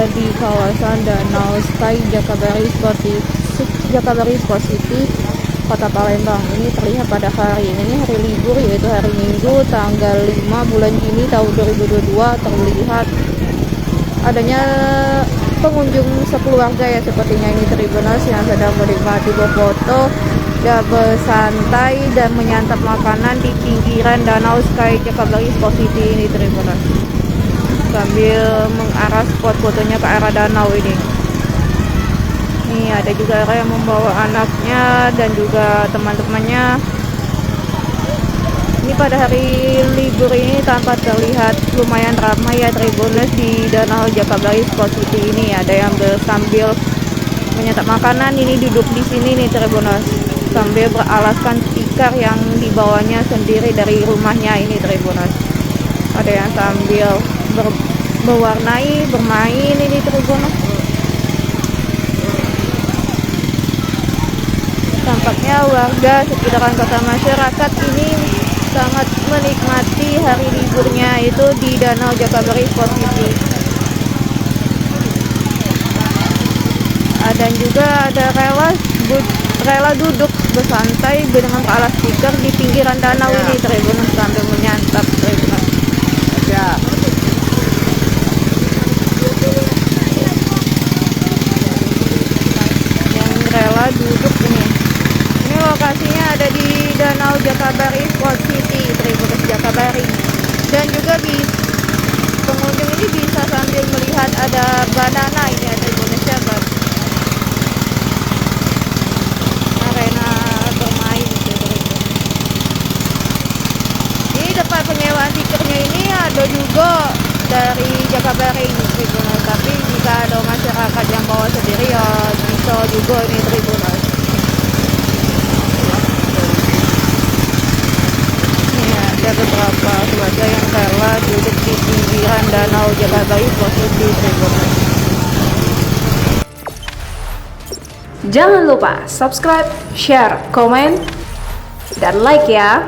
berada di kawasan Danau Sky Jakabaring Sport City, Kota Palembang. Ini terlihat pada hari ini, hari libur, yaitu hari Minggu tanggal 5 bulan Juni tahun 2022. Terlihat adanya pengunjung sekeluarga ya, sepertinya ini Tribuners yang sedang menikmati berfoto dan bersantai dan menyantap makanan di pinggiran Danau Sky Jakabaring Sport City ini Tribuners, sambil mengarah spot fotonya ke arah danau ini. Nih ada juga yang membawa anaknya dan juga teman-temannya. Ini pada hari libur ini tampak terlihat lumayan ramai ya Tribuners di Danau Jakabaring Sport City ini. Ada yang sambil menyantap makanan, ini duduk di sini nih Tribuners, sambil beralaskan tikar yang dibawanya sendiri dari rumahnya ini Tribuners. Ada yang sambil berwarnai, bermain ini Tribuners. Tampaknya warga sekitaran kota masyarakat ini sangat menikmati hari liburnya itu di Danau Jakabaring Sport City. Dan juga ada rela duduk bersantai dengan alas tikar di pinggiran danau ini Tribuners, sambil menyantap Tribuners. Yang rela duduk ini. Ini lokasinya ada di Danau Jakabaring Sport City, Tribuners Jakabaring. Dan juga pengunjung ini bisa sambil melihat ada banana ini ya Tribuners Jakabaring. Arena bermain Tribuners. Di depan penyewaan tikernya ini ada juga dari Jakabaring Tribuners. Tapi jika ada masyarakat yang bawa sendiri ya bisa juga ini Tribuners. Ada beberapa keluarga yang rela duduk di pinggiran Danau Jakabaring Sport City Tribuners. Jangan lupa subscribe, share, komen, dan like ya.